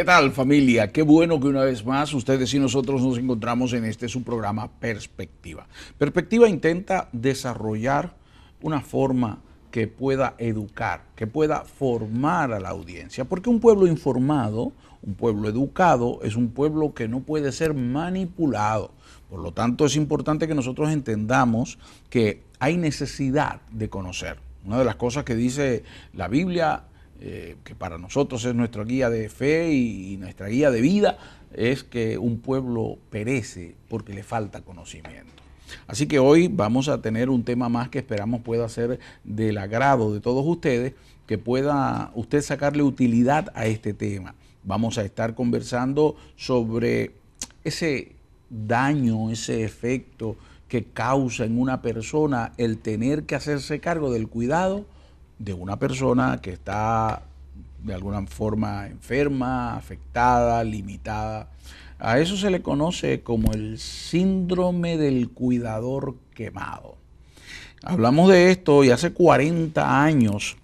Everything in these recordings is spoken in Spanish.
¿Qué tal, familia? Qué bueno que una vez más ustedes y nosotros nos encontramos en este su programa Perspectiva. Perspectiva intenta desarrollar una forma que pueda educar, que pueda formar a la audiencia, porque un pueblo informado, un pueblo educado, es un pueblo que no puede ser manipulado. Por lo tanto, es importante que nosotros entendamos que hay necesidad de conocer. Una de las cosas que dice la Biblia, que para nosotros es nuestra guía de fe y nuestra guía de vida, es que un pueblo perece porque le falta conocimiento. Así que hoy vamos a tener un tema más que esperamos pueda ser del agrado de todos ustedes, que pueda usted sacarle utilidad a este tema. Vamos a estar conversando sobre ese daño, ese efecto que causa en una persona el tener que hacerse cargo del cuidado de una persona que está de alguna forma enferma, afectada, limitada. A eso se le conoce como el síndrome del cuidador quemado. Hablamos de esto y hace 40 años,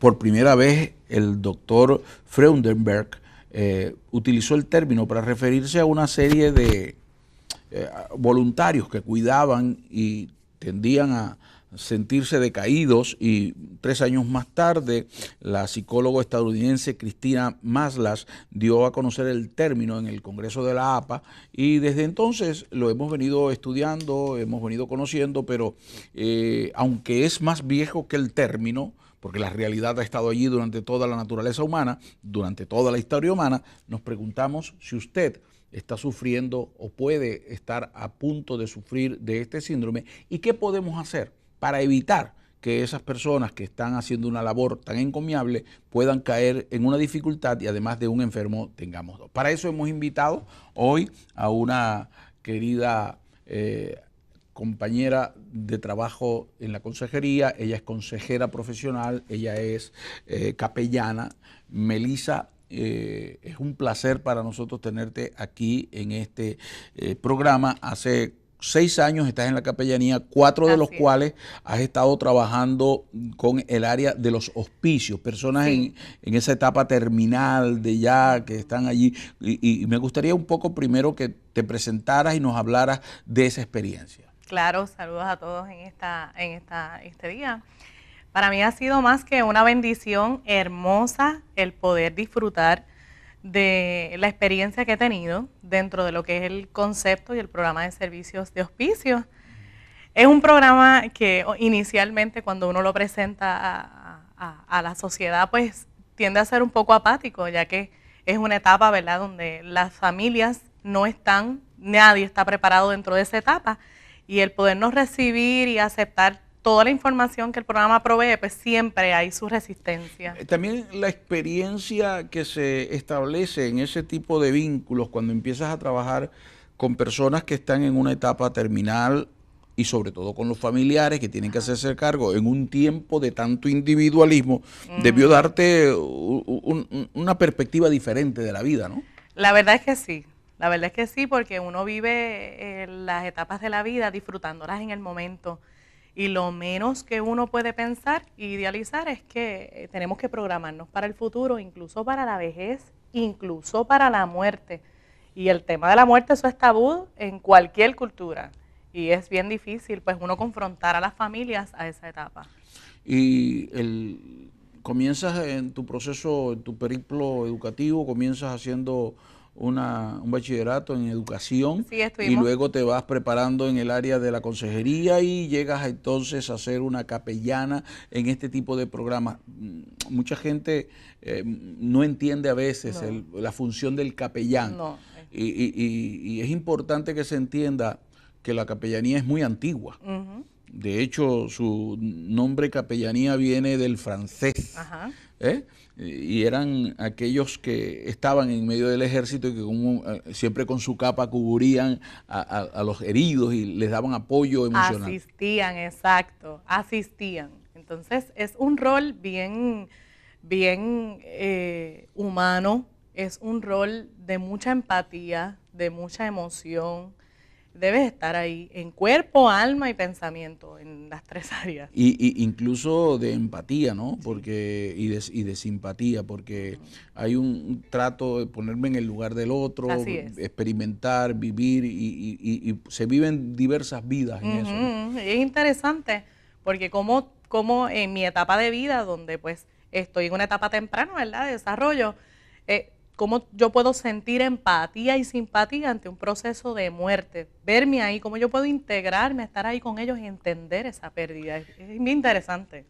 por primera vez, el doctor Freudenberg utilizó el término para referirse a una serie de voluntarios que cuidaban y tendían a sentirse decaídos, y 3 años más tarde la psicóloga estadounidense Christina Maslas dio a conocer el término en el Congreso de la APA, y desde entonces lo hemos venido estudiando, hemos venido conociendo, pero aunque es más viejo que el término, porque la realidad ha estado allí durante toda la naturaleza humana, durante toda la historia humana, nos preguntamos si usted está sufriendo o puede estar a punto de sufrir de este síndrome y qué podemos hacer para evitar que esas personas que están haciendo una labor tan encomiable puedan caer en una dificultad y además de un enfermo tengamos dos. Para eso hemos invitado hoy a una querida compañera de trabajo en la consejería. Ella es consejera profesional, ella es capellana, Melissa. Es un placer para nosotros tenerte aquí en este programa. Hace 6 años estás en la capellanía, 4 de los cuales has estado trabajando con el área de los hospicios, personas en esa etapa terminal de ya que están allí. Y me gustaría un poco primero que te presentaras y nos hablaras de esa experiencia. Claro, saludos a todos en este día. Para mí ha sido más que una bendición hermosa el poder disfrutar de la experiencia que he tenido dentro de lo que es el concepto y el programa de servicios de hospicio. Es un programa que inicialmente cuando uno lo presenta a la sociedad, pues tiende a ser un poco apático, ya que es una etapa, ¿verdad?, donde las familias no están, nadie está preparado dentro de esa etapa, y el podernos recibir y aceptar toda la información que el programa provee, pues siempre hay su resistencia. También la experiencia que se establece en ese tipo de vínculos cuando empiezas a trabajar con personas que están en una etapa terminal y sobre todo con los familiares que tienen que hacerse cargo en un tiempo de tanto individualismo, debió darte una perspectiva diferente de la vida, ¿no? La verdad es que sí. La verdad es que sí, porque uno vive las etapas de la vida disfrutándolas en el momento. Y lo menos que uno puede pensar e idealizar es que tenemos que programarnos para el futuro, incluso para la vejez, incluso para la muerte. Y el tema de la muerte, eso es tabú en cualquier cultura. Y es bien difícil, pues, uno confrontar a las familias a esa etapa. Y comienzas en tu proceso, en tu periplo educativo, comienzas haciendo un bachillerato en educación, Sí, y luego te vas preparando en el área de la consejería y llegas entonces a ser una capellana en este tipo de programas. Mucha gente no entiende a veces la función del capellán, y es importante que se entienda que la capellanía es muy antigua. De hecho, su nombre capellanía viene del francés. Y eran aquellos que estaban en medio del ejército y que siempre con su capa cubrían a los heridos y les daban apoyo emocional. Asistían, exacto, asistían. Entonces es un rol bien humano, es un rol de mucha empatía, de mucha emoción, debes estar ahí en cuerpo, alma y pensamiento, en las 3 áreas. Y incluso de empatía, ¿no? Porque y de simpatía, porque hay un trato de ponerme en el lugar del otro, Así es. experimentar, vivir y se viven diversas vidas en eso, ¿no? Es interesante porque como en mi etapa de vida, donde pues estoy en una etapa temprana, ¿verdad?, de desarrollo, cómo yo puedo sentir empatía y simpatía ante un proceso de muerte, verme ahí, cómo yo puedo integrarme, estar ahí con ellos y entender esa pérdida. Es bien interesante.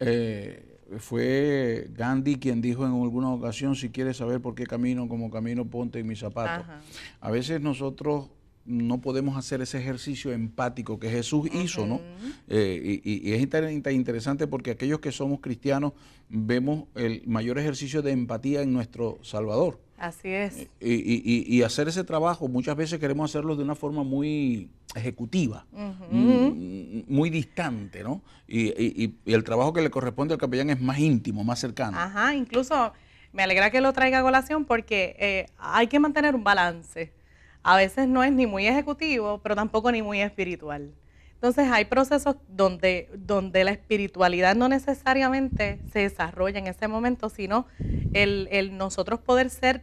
Fue Gandhi quien dijo en alguna ocasión, si quieres saber por qué camino como camino, ponte en mis zapatos. Ajá. A veces nosotros no podemos hacer ese ejercicio empático que Jesús hizo, ¿no? Y es interesante porque aquellos que somos cristianos vemos el mayor ejercicio de empatía en nuestro Salvador. Así es. Y hacer ese trabajo, muchas veces queremos hacerlo de una forma muy ejecutiva, muy distante, ¿no? Y el trabajo que le corresponde al capellán es más íntimo, más cercano. Ajá, incluso me alegra que lo traiga a colación porque hay que mantener un balance. A veces no es ni muy ejecutivo, pero tampoco ni muy espiritual. Entonces hay procesos donde la espiritualidad no necesariamente se desarrolla en ese momento, sino el nosotros poder ser,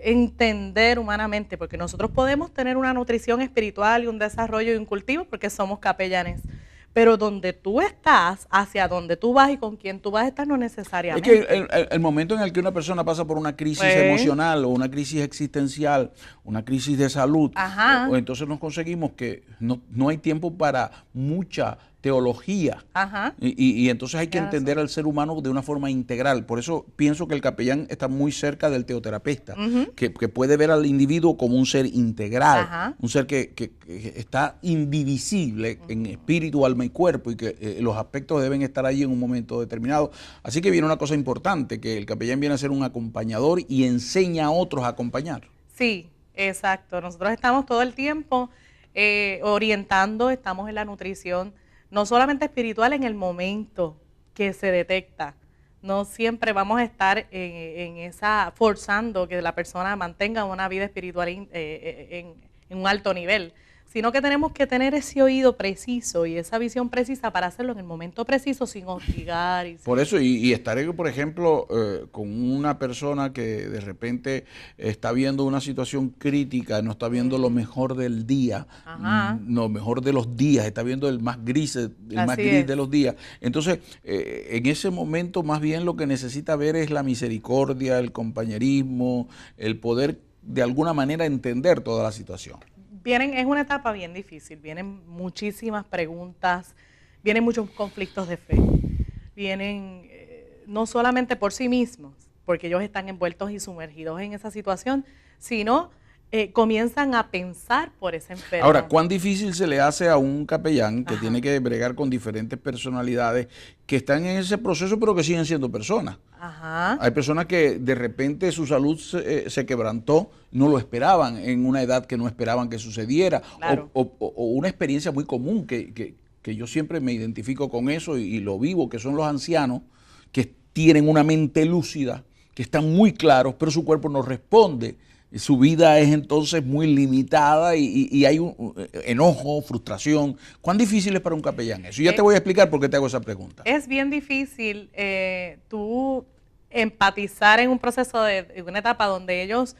entender humanamente, porque nosotros podemos tener una nutrición espiritual y un desarrollo y un cultivo porque somos capellanes. Pero donde tú estás, hacia donde tú vas y con quién tú vas a estar, no Es necesariamente. que el momento en el que una persona pasa por una crisis emocional o una crisis existencial, una crisis de salud, entonces nos conseguimos que no hay tiempo para mucha teología. Y entonces hay que entender al ser humano de una forma integral. Por eso pienso que el capellán está muy cerca del teoterapeuta, que puede ver al individuo como un ser integral, un ser que está indivisible en espíritu, alma y cuerpo, y que los aspectos deben estar allí en un momento determinado. Así que viene una cosa importante, que el capellán viene a ser un acompañador y enseña a otros a acompañar. Sí, exacto. Nosotros estamos todo el tiempo orientando, estamos en la nutrición, no solamente espiritual en el momento que se detecta. No siempre vamos a estar en esa forzando que la persona mantenga una vida espiritual en un alto nivel, sino que tenemos que tener ese oído preciso y esa visión precisa para hacerlo en el momento preciso sin hostigar. Por eso, y estaré, por ejemplo, con una persona que de repente está viendo una situación crítica, no está viendo lo mejor del día, lo mejor de los días, está viendo el más gris de los días. Entonces, en ese momento más bien lo que necesita ver es la misericordia, el compañerismo, el poder de alguna manera entender toda la situación. Es una etapa bien difícil, vienen muchísimas preguntas, vienen muchos conflictos de fe, vienen no solamente por sí mismos, porque ellos están envueltos y sumergidos en esa situación, sino comienzan a pensar por ese enfermo. Ahora, ¿cuán difícil se le hace a un capellán que tiene que bregar con diferentes personalidades que están en ese proceso pero que siguen siendo personas? Hay personas que de repente su salud se quebrantó, no lo esperaban en una edad que no esperaban que sucediera, o una experiencia muy común que yo siempre me identifico con eso y lo vivo, que son los ancianos que tienen una mente lúcida, que están muy claros, pero su cuerpo no responde. Su vida es entonces muy limitada y hay un enojo, frustración. ¿Cuán difícil es para un capellán eso? Y ya te voy a explicar por qué te hago esa pregunta. Es bien difícil tú empatizar en un proceso de una etapa donde ellos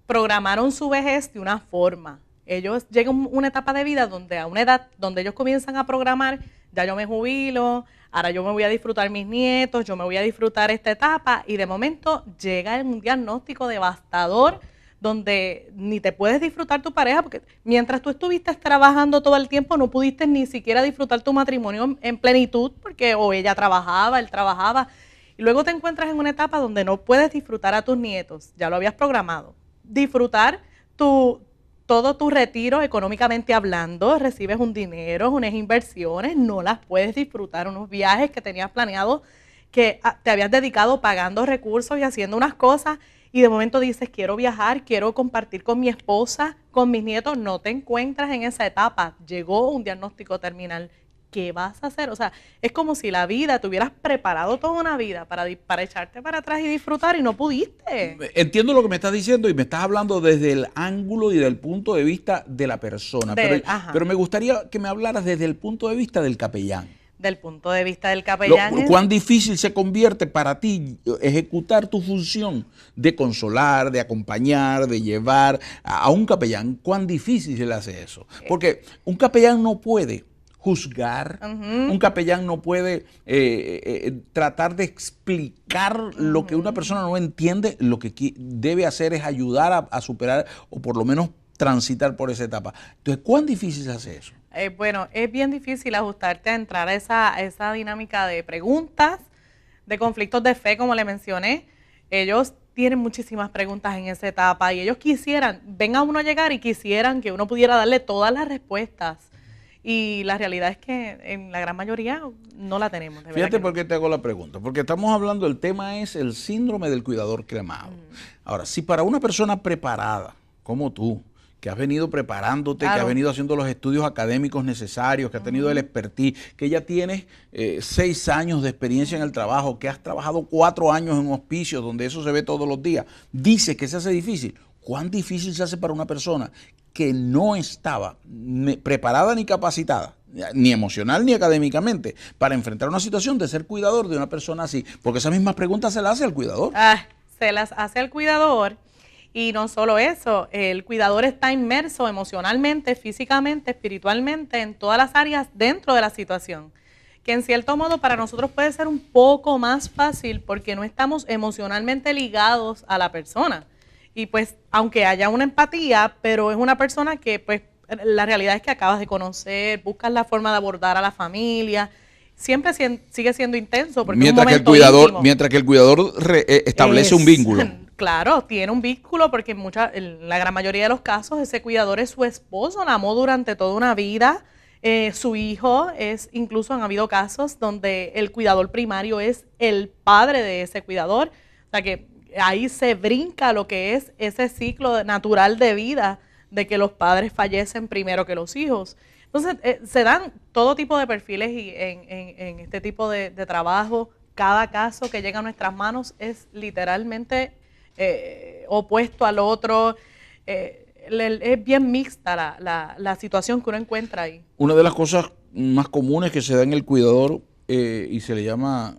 programaron su vejez de una forma. Ellos llegan a una etapa de vida donde a una edad donde ellos comienzan a programar, ya yo me jubilo, ahora yo me voy a disfrutar mis nietos, yo me voy a disfrutar esta etapa, y de momento llega un diagnóstico devastador donde ni te puedes disfrutar tu pareja, porque mientras tú estuviste trabajando todo el tiempo no pudiste ni siquiera disfrutar tu matrimonio en plenitud, porque o ella trabajaba, él trabajaba, y luego te encuentras en una etapa donde no puedes disfrutar a tus nietos, ya lo habías programado, disfrutar todo tu retiro económicamente hablando, recibes un dinero, unas inversiones, no las puedes disfrutar, unos viajes que tenías planeado, que te habías dedicado pagando recursos y haciendo unas cosas, y de momento dices, quiero viajar, quiero compartir con mi esposa, con mis nietos. No te encuentras en esa etapa, llegó un diagnóstico terminal. ¿qué vas a hacer? O sea, es como si la vida, te hubieras preparado toda una vida para echarte para atrás y disfrutar y no pudiste. Entiendo lo que me estás diciendo y me estás hablando desde el ángulo y del punto de vista de la persona, pero me gustaría que me hablaras desde el punto de vista del capellán. Del punto de vista del capellán. ¿Cuán difícil se convierte para ti ejecutar tu función de consolar, de acompañar, de llevar a un capellán? ¿Cuán difícil se le hace eso? Porque un capellán no puede juzgar, un capellán no puede tratar de explicar lo que una persona no entiende. Lo que debe hacer es ayudar a superar o por lo menos transitar por esa etapa. Entonces, ¿cuán difícil se hace eso? Bueno, es bien difícil ajustarte a entrar a esa dinámica de preguntas, de conflictos de fe, como le mencioné. Ellos tienen muchísimas preguntas en esa etapa y ellos ven a uno llegar y quisieran que uno pudiera darle todas las respuestas. Y la realidad es que en la gran mayoría no la tenemos. Fíjate por qué te hago la pregunta. Porque estamos hablando, el tema es el síndrome del cuidador cremado. Ahora, si para una persona preparada como tú, que has venido preparándote, que has venido haciendo los estudios académicos necesarios, que has tenido el expertise, que ya tienes 6 años de experiencia en el trabajo, que has trabajado 4 años en hospicios donde eso se ve todos los días, dices que se hace difícil. ¿Cuán difícil se hace para una persona que no estaba preparada ni capacitada, ni emocional ni académicamente, para enfrentar una situación de ser cuidador de una persona así? Porque esas mismas preguntas se las hace al cuidador. Se las hace al cuidador. Y no solo eso, el cuidador está inmerso emocionalmente, físicamente, espiritualmente, en todas las áreas dentro de la situación, que en cierto modo para nosotros puede ser un poco más fácil porque no estamos emocionalmente ligados a la persona. Y pues, aunque haya una empatía, pero es una persona que pues la realidad es que acabas de conocer, buscas la forma de abordar a la familia, siempre sigue siendo intenso porque mientras es un momento íntimo. Mientras que el cuidador establece un vínculo. Claro, tiene un vínculo porque en la gran mayoría de los casos ese cuidador es su esposo, la amó durante toda una vida, su hijo incluso han habido casos donde el cuidador primario es el padre de ese cuidador, o sea que ahí se brinca lo que es ese ciclo natural de vida de que los padres fallecen primero que los hijos. Entonces se dan todo tipo de perfiles y en este tipo de trabajo. Cada caso que llega a nuestras manos es literalmente opuesto al otro. Es bien mixta la situación que uno encuentra ahí. Una de las cosas más comunes que se da en el cuidador y se le llama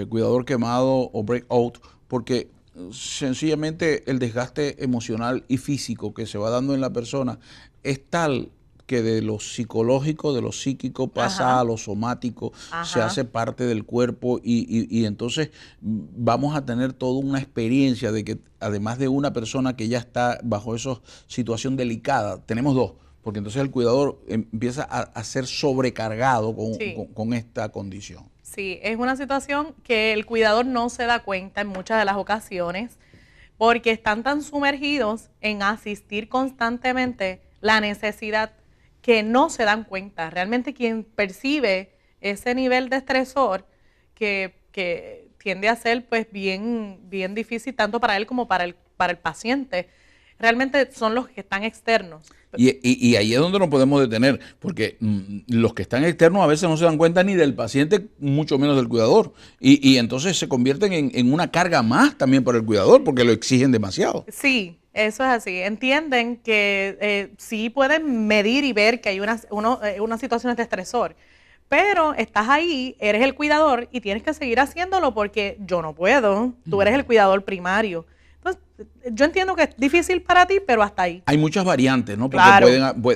cuidador quemado o breakout, porque sencillamente el desgaste emocional y físico que se va dando en la persona es tal que de lo psicológico, de lo psíquico pasa a lo somático, se hace parte del cuerpo y entonces vamos a tener toda una experiencia de que además de una persona que ya está bajo esa situación delicada, tenemos dos, porque entonces el cuidador empieza a ser sobrecargado con esta condición. Sí, es una situación que el cuidador no se da cuenta en muchas de las ocasiones porque están tan sumergidos en asistir constantemente la necesidad que no se dan cuenta. Realmente quien percibe ese nivel de estresor que tiende a ser pues bien difícil tanto para él como para el paciente, realmente son los que están externos. Y ahí es donde nos podemos detener, porque los que están externos a veces no se dan cuenta ni del paciente, mucho menos del cuidador. Y entonces se convierten en una carga más también para el cuidador, porque lo exigen demasiado. Sí, eso es así. Entienden que sí pueden medir y ver que hay unas situaciones de estresor, pero estás ahí, eres el cuidador y tienes que seguir haciéndolo porque yo no puedo, tú eres el cuidador primario. Entonces, yo entiendo que es difícil para ti, pero hasta ahí. Hay muchas variantes, ¿no? Porque claro.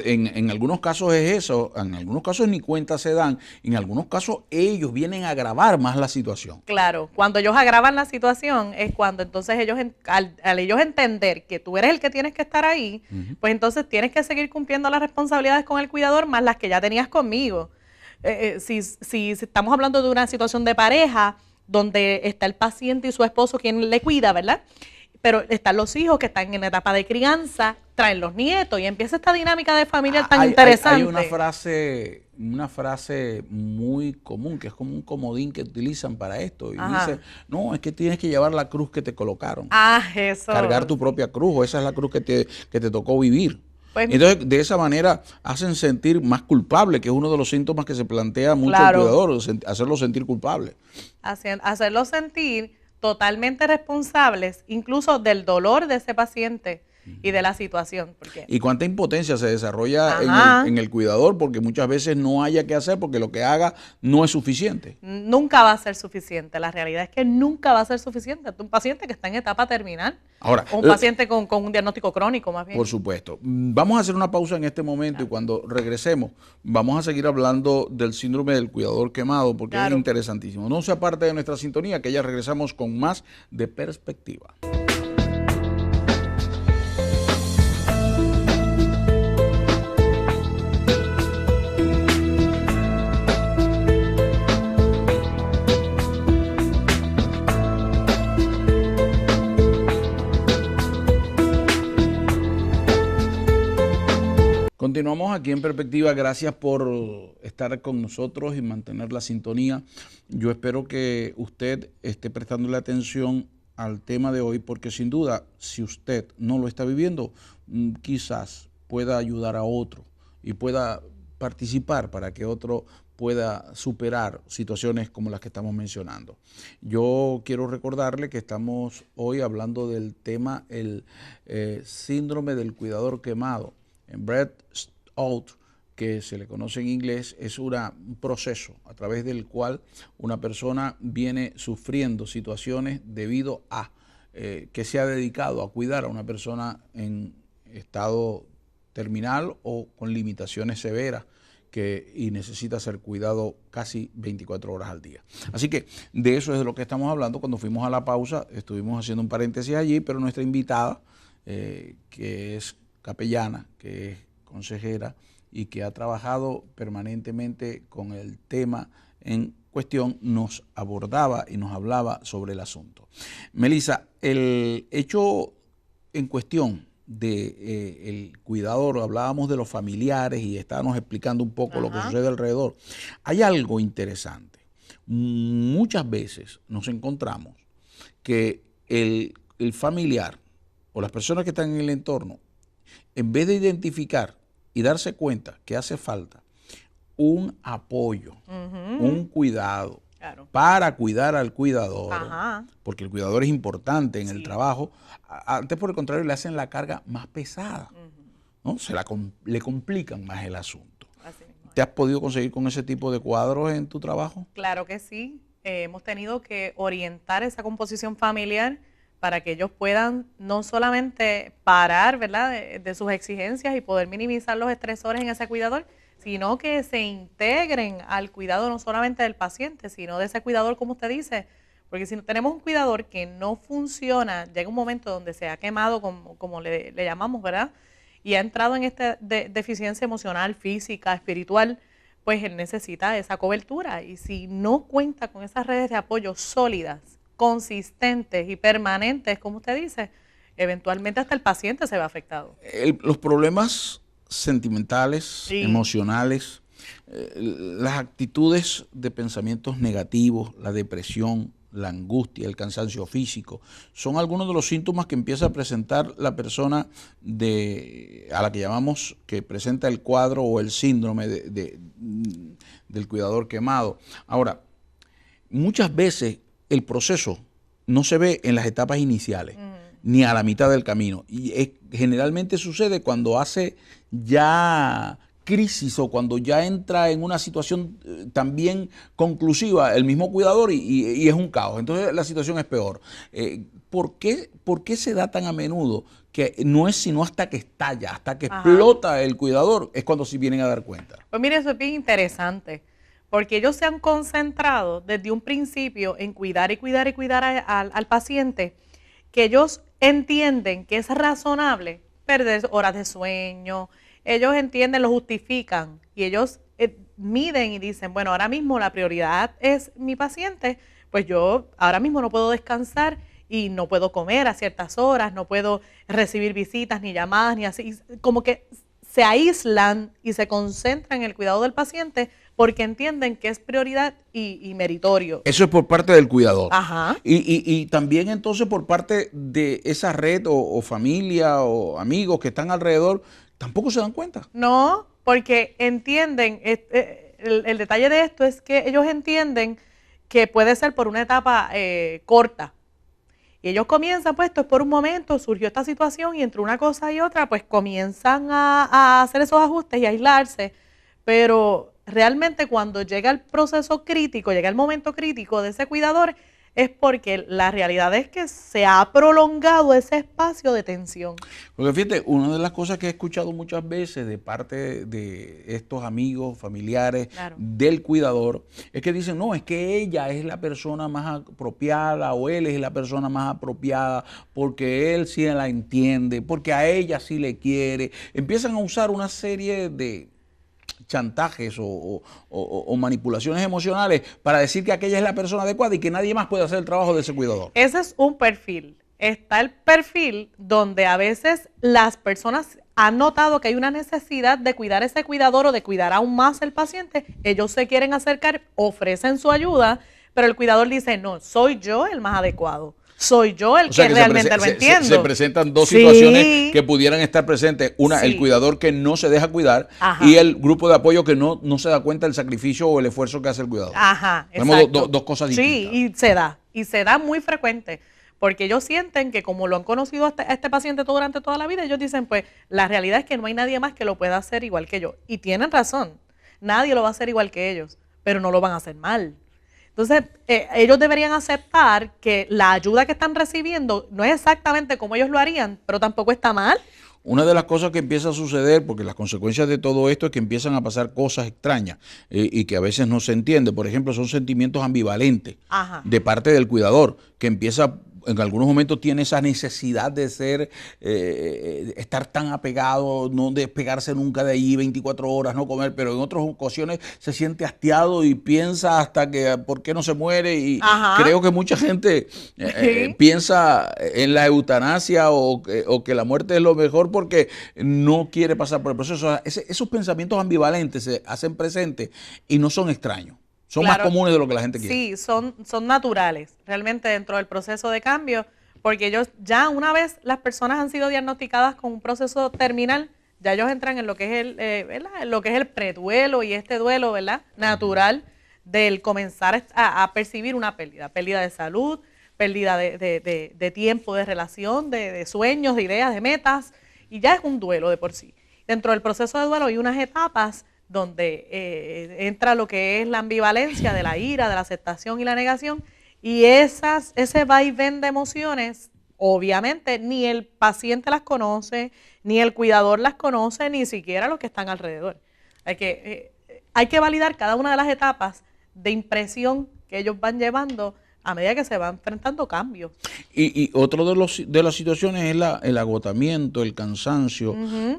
En algunos casos es eso, en algunos casos ni cuenta se dan, en algunos casos ellos vienen a agravar más la situación. Claro, cuando ellos agravan la situación es cuando entonces ellos, al ellos entender que tú eres el que tienes que estar ahí, pues entonces tienes que seguir cumpliendo las responsabilidades con el cuidador más las que ya tenías conmigo. Si estamos hablando de una situación de pareja donde está el paciente y su esposo quien le cuida, ¿verdad? Pero están los hijos que están en etapa de crianza, traen los nietos y empieza esta dinámica de familia tan interesante. Hay una frase muy común que es como un comodín que utilizan para esto y dice, no, es que tienes que llevar la cruz que te colocaron. Eso. Cargar tu propia cruz, o esa es la cruz que te tocó vivir. Pues, Entonces, de esa manera hacen sentir más culpable, que es uno de los síntomas que se plantea mucho Claro. al cuidador, hacerlo sentir culpable. hacerlos sentir totalmente responsables, incluso del dolor de ese paciente y de la situación. Porque, Y cuánta impotencia se desarrolla Ajá. en el cuidador, porque muchas veces no haya que hacer, porque lo que haga no es suficiente. nunca va a ser suficiente. La realidad es que nunca va a ser suficiente. Un paciente que está en etapa terminal, Ahora, o un paciente con un diagnóstico crónico más bien. por supuesto. Vamos a hacer una pausa en este momento, claro, y cuando regresemos vamos a seguir hablando del síndrome del cuidador quemado, porque claro, es interesantísimo. No se aparte de nuestra sintonía, que ya regresamos con más de Perspectiva. Continuamos aquí en Perspectiva. Gracias por estar con nosotros y mantener la sintonía. Yo espero que usted esté prestándole atención al tema de hoy, porque sin duda, si usted no lo está viviendo, quizás pueda ayudar a otro y pueda participar para que otro pueda superar situaciones como las que estamos mencionando. Yo quiero recordarle que estamos hoy hablando del tema, el síndrome del cuidador quemado. En burnout, que se le conoce en inglés, es un proceso a través del cual una persona viene sufriendo situaciones debido a que se ha dedicado a cuidar a una persona en estado terminal o con limitaciones severas y necesita ser cuidado casi 24 horas al día. Así que de eso es de lo que estamos hablando. Cuando fuimos a la pausa estuvimos haciendo un paréntesis allí, pero nuestra invitada, que es capellana, que es consejera y que ha trabajado permanentemente con el tema en cuestión, nos abordaba y nos hablaba sobre el asunto. Melissa, el hecho en cuestión del cuidador, hablábamos de los familiares y estábamos explicando un poco lo que sucede alrededor. Hay algo interesante. Muchas veces nos encontramos que el familiar o las personas que están en el entorno, en vez de identificar y darse cuenta que hace falta un apoyo, un cuidado, claro, para cuidar al cuidador, porque el cuidador es importante en el trabajo, antes por el contrario le hacen la carga más pesada, ¿no? Le complican más el asunto. ¿Te has podido conseguir con ese tipo de cuadros en tu trabajo? Claro que sí. Hemos tenido que orientar esa composición familiar para que ellos puedan no solamente parar, ¿verdad?, de sus exigencias y poder minimizar los estresores en ese cuidador, sino que se integren al cuidado no solamente del paciente, sino de ese cuidador, como usted dice, porque si no tenemos un cuidador que no funciona, llega un momento donde se ha quemado, como le llamamos, ¿verdad?, y ha entrado en esta deficiencia emocional, física, espiritual, pues él necesita esa cobertura, y si no cuenta con esas redes de apoyo sólidas, consistentes y permanentes, como usted dice, eventualmente hasta el paciente se ve afectado. Los problemas sentimentales, emocionales, las actitudes de pensamientos negativos, la depresión, la angustia, el cansancio físico, son algunos de los síntomas que empieza a presentar la persona a la que llamamos, que presenta el cuadro o el síndrome del cuidador quemado. Ahora, muchas veces el proceso no se ve en las etapas iniciales, ni a la mitad del camino. Y generalmente sucede cuando hace ya crisis o cuando ya entra en una situación también conclusiva el mismo cuidador y es un caos. Entonces la situación es peor. ¿Por qué se da tan a menudo que no es sino hasta que estalla, hasta que explota el cuidador, es cuando se vienen a dar cuenta? Pues mire, eso es bien interesante, porque ellos se han concentrado desde un principio en cuidar y cuidar y cuidar al paciente, que ellos entienden que es razonable perder horas de sueño, ellos entienden, lo justifican y ellos miden y dicen, bueno, ahora mismo la prioridad es mi paciente, pues yo ahora mismo no puedo descansar y no puedo comer a ciertas horas, no puedo recibir visitas ni llamadas ni así, como que se aíslan y se concentran en el cuidado del paciente porque entienden que es prioridad y meritorio. Eso es por parte del cuidador. Ajá. Y también entonces por parte de esa red o familia o amigos que están alrededor, tampoco se dan cuenta. No, porque entienden, el detalle de esto es que ellos entienden que puede ser por una etapa corta. Y ellos comienzan, pues esto es por un momento, surgió esta situación y entre una cosa y otra, pues comienzan a hacer esos ajustes y a aislarse. Pero realmente cuando llega el proceso crítico, llega el momento crítico de ese cuidador, es porque la realidad es que se ha prolongado ese espacio de tensión. Porque fíjate, una de las cosas que he escuchado muchas veces de parte de estos amigos, familiares, Claro, del cuidador, es que dicen, no, es que ella es la persona más apropiada o él es la persona más apropiada porque él sí la entiende, porque a ella sí le quiere. Empiezan a usar una serie de chantajes o manipulaciones emocionales para decir que aquella es la persona adecuada y que nadie más puede hacer el trabajo de ese cuidador. ese es un perfil. Está el perfil donde a veces las personas han notado que hay una necesidad de cuidar a ese cuidador o de cuidar aún más el paciente. Ellos se quieren acercar, ofrecen su ayuda, pero el cuidador dice, no, soy yo el más adecuado. Soy yo el que realmente lo entiendo. Se presentan dos situaciones que pudieran estar presentes. Una, el cuidador que no se deja cuidar y el grupo de apoyo que no se da cuenta del sacrificio o el esfuerzo que hace el cuidador. Tenemos dos cosas distintas. Sí, y se da muy frecuente. Porque ellos sienten que como lo han conocido a este paciente durante toda la vida, ellos dicen, pues la realidad es que no hay nadie más que lo pueda hacer igual que yo. Y tienen razón, nadie lo va a hacer igual que ellos, pero no lo van a hacer mal. Entonces, ellos deberían aceptar que la ayuda que están recibiendo no es exactamente como ellos lo harían, pero tampoco está mal. Una de las cosas que empieza a suceder, porque las consecuencias de todo esto es que empiezan a pasar cosas extrañas y que a veces no se entiende. Por ejemplo, son sentimientos ambivalentes de parte del cuidador, que empieza, en algunos momentos tiene esa necesidad de ser, estar tan apegado, no despegarse nunca de allí 24 horas, no comer, pero en otras ocasiones se siente hastiado y piensa hasta que por qué no se muere y creo que mucha gente piensa en la eutanasia o que la muerte es lo mejor porque no quiere pasar por el proceso. Esos pensamientos ambivalentes se hacen presentes y no son extraños. Son más comunes de lo que la gente quiere. Sí, son naturales realmente dentro del proceso de cambio, porque ellos ya una vez las personas han sido diagnosticadas con un proceso terminal, ya ellos entran en lo que es en lo que es el preduelo y este duelo, ¿verdad? Natural del comenzar a percibir una pérdida de salud, pérdida de tiempo, de relación, de sueños, de ideas, de metas, y ya es un duelo de por sí. Dentro del proceso de duelo hay unas etapas donde entra lo que es la ambivalencia de la ira, de la aceptación y la negación, y ese vaivén de emociones, obviamente, ni el paciente las conoce, ni el cuidador las conoce, ni siquiera los que están alrededor. Hay que validar cada una de las etapas de impresión que ellos van llevando a medida que se van enfrentando cambios. Y otro de las situaciones es el agotamiento, el cansancio,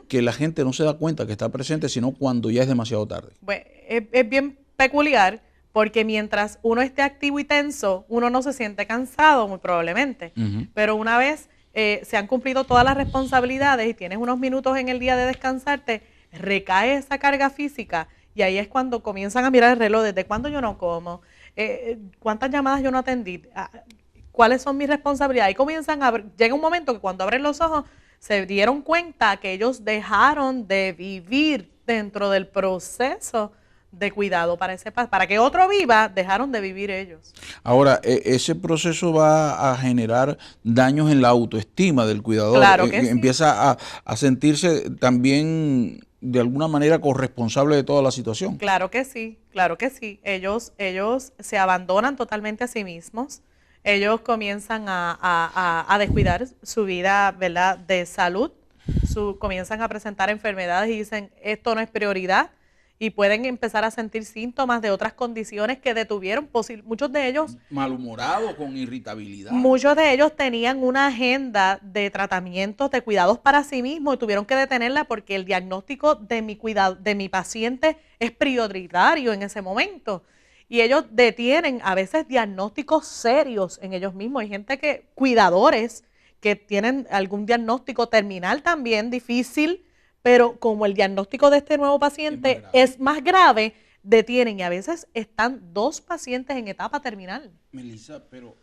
que la gente no se da cuenta que está presente, sino cuando ya es demasiado tarde. Pues, es bien peculiar porque mientras uno esté activo y tenso, uno no se siente cansado, muy probablemente. Pero una vez se han cumplido todas las responsabilidades y tienes unos minutos en el día de descansarte, recae esa carga física y ahí es cuando comienzan a mirar el reloj, desde cuándo yo no como, cuántas llamadas yo no atendí, cuáles son mis responsabilidades. Y llega un momento que cuando abren los ojos se dieron cuenta que ellos dejaron de vivir dentro del proceso de cuidado para que otro viva, dejaron de vivir ellos. Ahora, ese proceso va a generar daños en la autoestima del cuidador. Claro que sí. Empieza a sentirse también de alguna manera corresponsable de toda la situación. Claro que sí, claro que sí. Ellos se abandonan totalmente a sí mismos. Ellos comienzan a descuidar su vida, ¿verdad?, de salud. Comienzan a presentar enfermedades y dicen, esto no es prioridad. Y pueden empezar a sentir síntomas de otras condiciones que detuvieron. Muchos de ellos... Malhumorados, con irritabilidad. Muchos de ellos tenían una agenda de tratamientos, de cuidados para sí mismos y tuvieron que detenerla porque el diagnóstico de mi paciente es prioritario en ese momento. Y ellos detienen a veces diagnósticos serios en ellos mismos. Hay gente cuidadores que tienen algún diagnóstico terminal también difícil, pero como el diagnóstico de este nuevo paciente es más grave, detienen y a veces están 2 pacientes en etapa terminal. Melissa, pero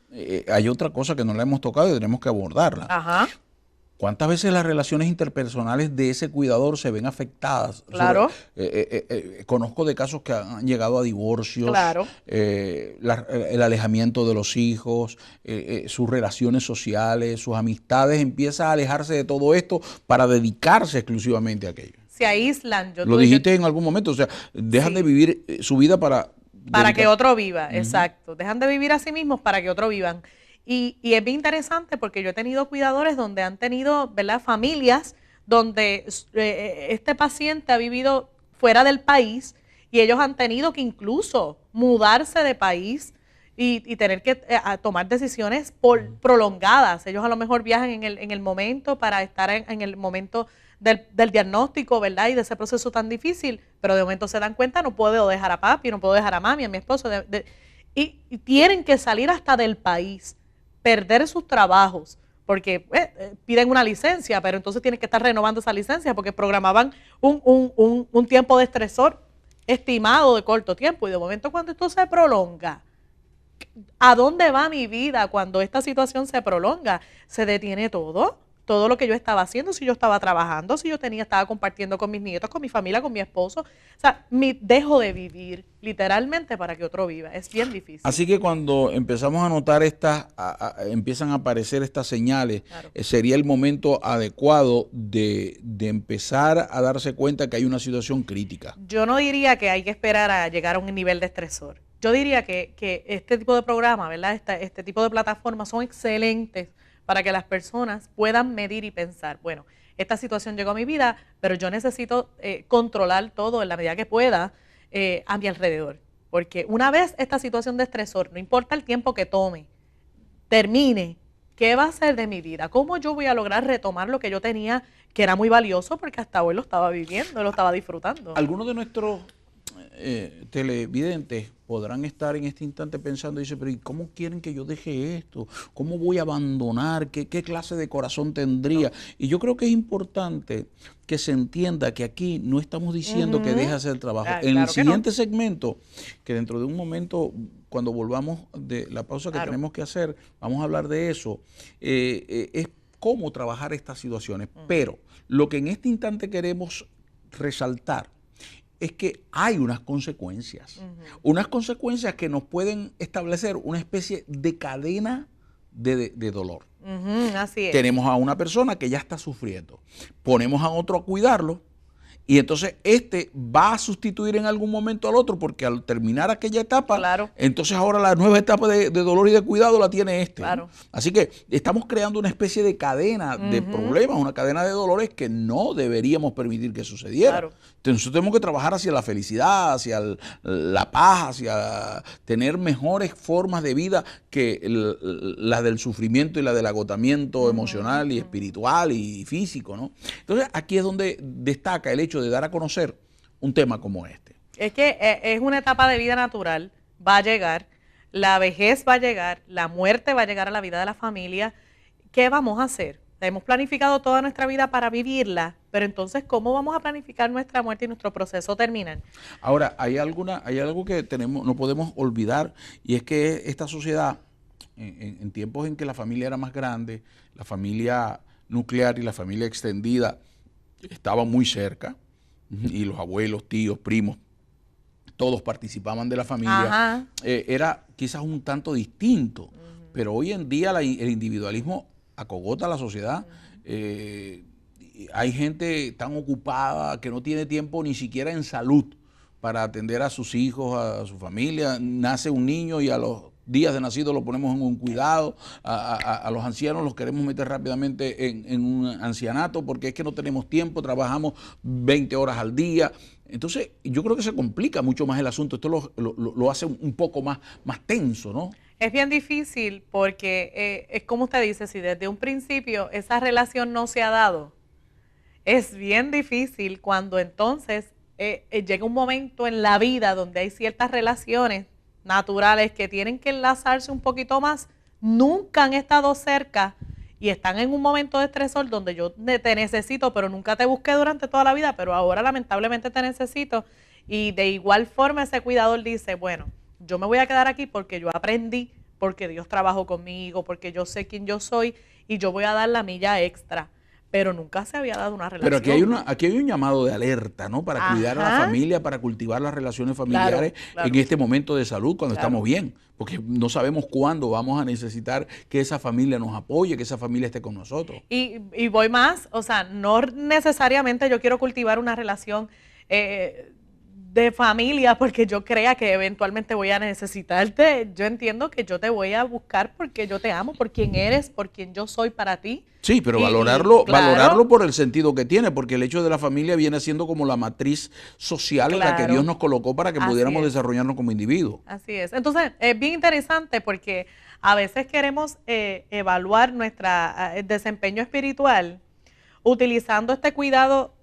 hay otra cosa que no la hemos tocado y tenemos que abordarla. ¿Cuántas veces las relaciones interpersonales de ese cuidador se ven afectadas? Claro. Conozco de casos que han llegado a divorcios, Claro. el alejamiento de los hijos, sus relaciones sociales, sus amistades, empieza a alejarse de todo esto para dedicarse exclusivamente a aquello. Se aíslan. Lo dijiste en algún momento, o sea, dejan de vivir su vida para que otro viva, exacto. Dejan de vivir a sí mismos para que otro vivan. Y es bien interesante porque yo he tenido cuidadores donde han tenido, ¿verdad?, familias donde este paciente ha vivido fuera del país y ellos han tenido que incluso mudarse de país y tener que tomar decisiones prolongadas. Ellos a lo mejor viajan en el momento para estar en el momento del diagnóstico, ¿verdad? Y de ese proceso tan difícil, pero de momento se dan cuenta, no puedo dejar a papi, no puedo dejar a mami, a mi esposo, y tienen que salir hasta del país, perder sus trabajos, porque piden una licencia, pero entonces tienen que estar renovando esa licencia porque programaban un tiempo de estresor estimado de corto tiempo, y de momento cuando esto se prolonga, ¿a dónde va mi vida cuando esta situación se prolonga? Se detiene todo lo que yo estaba haciendo, si yo estaba trabajando, si yo estaba compartiendo con mis nietos, con mi familia, con mi esposo. O sea, dejo de vivir literalmente para que otro viva. Es bien difícil. Así que cuando empezamos a notar empiezan a aparecer estas señales, claro, sería el momento adecuado de empezar a darse cuenta que hay una situación crítica. Yo no diría que hay que esperar a llegar a un nivel de estresor. Yo diría que este tipo de programa, ¿verdad? Este tipo de plataformas son excelentes para que las personas puedan medir y pensar, bueno, esta situación llegó a mi vida, pero yo necesito controlar todo en la medida que pueda a mi alrededor. Porque una vez esta situación de estresor, no importa el tiempo que tome, termine, ¿qué va a ser de mi vida? ¿Cómo yo voy a lograr retomar lo que yo tenía, que era muy valioso, porque hasta hoy lo estaba viviendo, lo estaba disfrutando? Algunos de nuestros televidentes podrán estar en este instante pensando, dice, pero ¿y cómo quieren que yo deje esto? ¿Cómo voy a abandonar? ¿Qué clase de corazón tendría? No. Y yo creo que es importante que se entienda que aquí no estamos diciendo que deje hacer el trabajo. En el siguiente segmento, que dentro de un momento, cuando volvamos de la pausa que tenemos que hacer, vamos a hablar de eso, es cómo trabajar estas situaciones. Pero lo que en este instante queremos resaltar es que hay unas consecuencias que nos pueden establecer una especie de cadena de dolor. Así es. Tenemos a una persona que ya está sufriendo, ponemos a otro a cuidarlo, y entonces va a sustituir en algún momento al otro, porque al terminar aquella etapa, claro, entonces ahora la nueva etapa de dolor y de cuidado la tiene claro, ¿no? Así que estamos creando una especie de cadena de problemas, una cadena de dolores que no deberíamos permitir que sucediera. Claro. Entonces nosotros tenemos que trabajar hacia la felicidad, hacia la paz, hacia tener mejores formas de vida que la del sufrimiento y la del agotamiento emocional y espiritual y físico, ¿no? Entonces aquí es donde destaca el hecho de dar a conocer un tema como este. Es que es una etapa de vida natural, va a llegar, la vejez va a llegar, la muerte va a llegar a la vida de la familia. ¿Qué vamos a hacer? Hemos planificado toda nuestra vida para vivirla, pero entonces, ¿cómo vamos a planificar nuestra muerte y nuestro proceso terminal? Ahora, hay algo que no podemos olvidar, y es que esta sociedad, en tiempos en que la familia era más grande, la familia nuclear y la familia extendida estaban muy cerca, y los abuelos, tíos, primos, todos participaban de la familia, era quizás un tanto distinto, pero hoy en día el individualismo acogota a la sociedad. Hay gente tan ocupada que no tiene tiempo ni siquiera en salud para atender a sus hijos, a su familia. Nace un niño y a los días de nacido lo ponemos en un cuidado, a los ancianos los queremos meter rápidamente en un ancianato porque es que no tenemos tiempo, trabajamos 20 horas al día. Entonces yo creo que se complica mucho más el asunto, esto lo hace un poco más tenso, ¿no? Es bien difícil porque es como usted dice, si desde un principio esa relación no se ha dado, es bien difícil cuando entonces llega un momento en la vida donde hay ciertas relaciones naturales que tienen que enlazarse un poquito más, nunca han estado cerca y están en un momento de estresor donde yo te necesito, pero nunca te busqué durante toda la vida, pero ahora lamentablemente te necesito. Y de igual forma ese cuidador dice, bueno, yo me voy a quedar aquí porque yo aprendí, porque Dios trabajó conmigo, porque yo sé quién yo soy y yo voy a dar la milla extra. pero nunca se había dado una relación. Pero aquí hay un llamado de alerta, ¿no? Para cuidar a la familia, para cultivar las relaciones familiares en este momento de salud, cuando estamos bien. Porque no sabemos cuándo vamos a necesitar que esa familia nos apoye, que esa familia esté con nosotros. Y voy más, o sea, no necesariamente yo quiero cultivar una relación de familia porque yo crea que eventualmente voy a necesitarte. Yo entiendo que yo te voy a buscar porque yo te amo, por quien eres, por quien yo soy para ti. Sí, pero valorarlo por el sentido que tiene, porque el hecho de la familia viene siendo como la matriz social en la que Dios nos colocó para que pudiéramos desarrollarnos como individuos. Así es. Entonces, es bien interesante porque a veces queremos evaluar nuestro desempeño espiritual utilizando este cuidado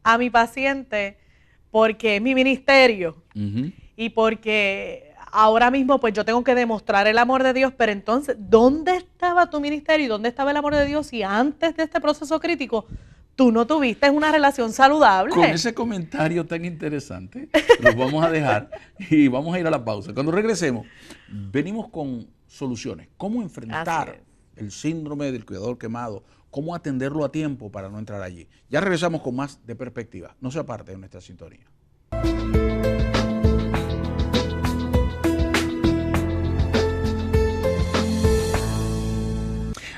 a mi paciente porque es mi ministerio y porque ahora mismo pues yo tengo que demostrar el amor de Dios, pero entonces, ¿dónde estaba tu ministerio y dónde estaba el amor de Dios si antes de este proceso crítico tú no tuviste una relación saludable? Con ese comentario tan interesante, los vamos a dejar y vamos a ir a la pausa. Cuando regresemos, venimos con soluciones. ¿Cómo enfrentar el síndrome del cuidador quemado? ¿Cómo atenderlo a tiempo para no entrar allí? Ya regresamos con más de Perspectiva. No se aparte de nuestra sintonía.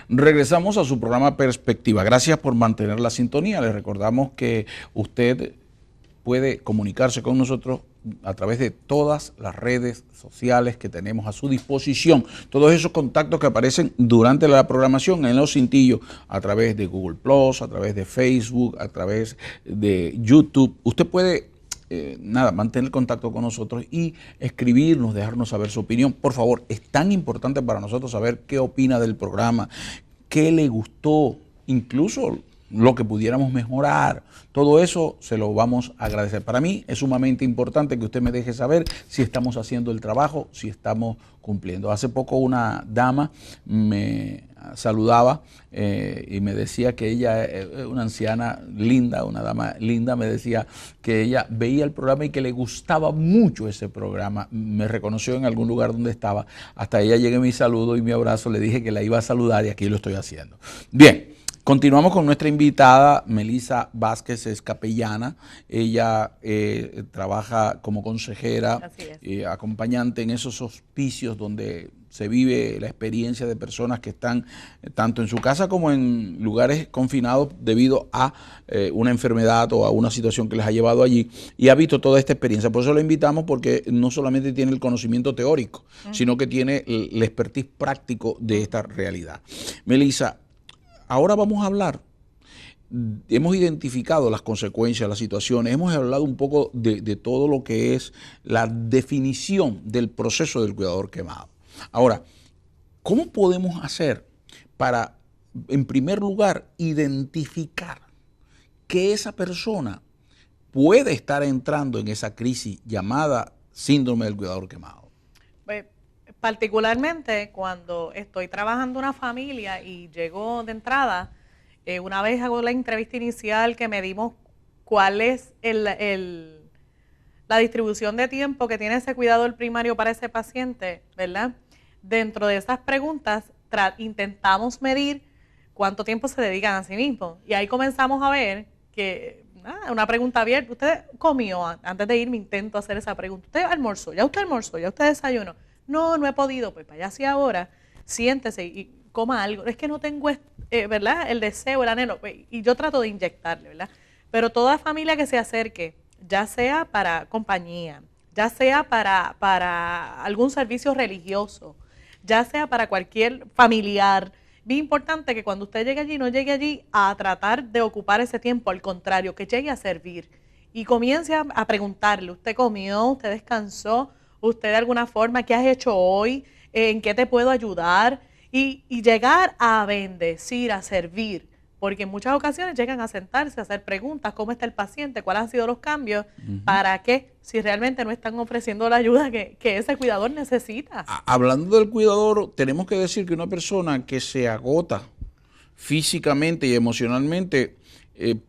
Regresamos a su programa Perspectiva. Gracias por mantener la sintonía. Les recordamos que usted puede comunicarse con nosotros a través de todas las redes sociales que tenemos a su disposición. Todos esos contactos que aparecen durante la programación en los cintillos, a través de Google Plus, a través de Facebook, a través de YouTube. Usted puede mantener contacto con nosotros y escribirnos, dejarnos saber su opinión. Por favor, es tan importante para nosotros saber qué opina del programa, qué le gustó, incluso lo que pudiéramos mejorar. Todo eso se lo vamos a agradecer. Para mí es sumamente importante que usted me deje saber si estamos haciendo el trabajo, si estamos cumpliendo. Hace poco una dama me saludaba y me decía que ella, una anciana linda, una dama linda, me decía que ella veía el programa y que le gustaba mucho ese programa. Me reconoció en algún lugar donde estaba. Hasta ella llegué mi saludo y mi abrazo, le dije que la iba a saludar y aquí lo estoy haciendo. Bien. Continuamos con nuestra invitada, Melissa Vázquez, es capellana. Ella trabaja como consejera, acompañante en esos hospicios donde se vive la experiencia de personas que están tanto en su casa como en lugares confinados debido a una enfermedad o a una situación que les ha llevado allí, y ha visto toda esta experiencia. Por eso la invitamos, porque no solamente tiene el conocimiento teórico, sino que tiene el expertise práctico de esta realidad. Melissa, ahora vamos a hablar, hemos identificado las consecuencias, las situaciones, hemos hablado un poco de todo lo que es la definición del proceso del cuidador quemado. Ahora, ¿cómo podemos hacer para, en primer lugar, identificar que esa persona puede estar entrando en esa crisis llamada síndrome del cuidador quemado? Pues, particularmente cuando estoy trabajando una familia y llego de entrada, una vez hago la entrevista inicial que medimos cuál es la distribución de tiempo que tiene ese cuidador primario para ese paciente, ¿verdad? Dentro de esas preguntas intentamos medir cuánto tiempo se dedican a sí mismos. Y ahí comenzamos a ver que, una pregunta abierta, ¿usted comió? Antes de irme intento hacer esa pregunta. ¿Usted almorzó? ¿Ya usted almorzó? ¿Ya usted desayunó? No, no he podido. Pues vaya hacia ahora, siéntese y coma algo. Es que no tengo, ¿verdad?, el deseo, el anhelo. Y yo trato de inyectarle, ¿verdad? Pero toda familia que se acerque, ya sea para compañía, ya sea para algún servicio religioso, ya sea para cualquier familiar, bien importante que cuando usted llegue allí, no llegue allí a tratar de ocupar ese tiempo, al contrario, que llegue a servir y comience a preguntarle, ¿usted comió? ¿Usted descansó? ¿Usted de alguna forma qué has hecho hoy? ¿En qué te puedo ayudar? Y llegar a bendecir, a servir, porque en muchas ocasiones llegan a sentarse, a hacer preguntas, ¿cómo está el paciente? ¿Cuáles han sido los cambios? ¿Para qué? Si realmente no están ofreciendo la ayuda que ese cuidador necesita. Hablando del cuidador, tenemos que decir que una persona que se agota físicamente y emocionalmente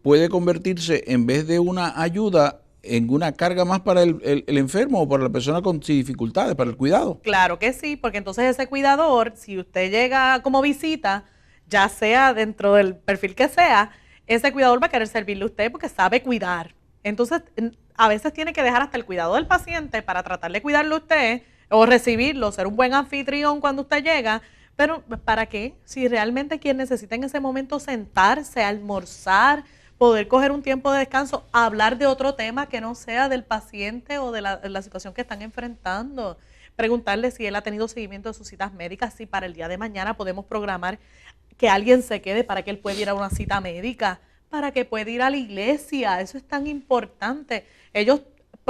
puede convertirse, en vez de una ayuda, en una carga más para el enfermo o para la persona con dificultades, para el cuidado. Claro que sí, porque entonces ese cuidador, si usted llega como visita, ya sea dentro del perfil que sea, ese cuidador va a querer servirle a usted porque sabe cuidar. Entonces, a veces tiene que dejar hasta el cuidado del paciente para tratar de cuidarlo a usted o recibirlo, ser un buen anfitrión cuando usted llega. Pero, ¿para qué? Si realmente quien necesita en ese momento sentarse, almorzar, poder coger un tiempo de descanso, hablar de otro tema que no sea del paciente o de la situación que están enfrentando. Preguntarle si él ha tenido seguimiento de sus citas médicas, si para el día de mañana podemos programar que alguien se quede para que él pueda ir a una cita médica, para que pueda ir a la iglesia. Eso es tan importante.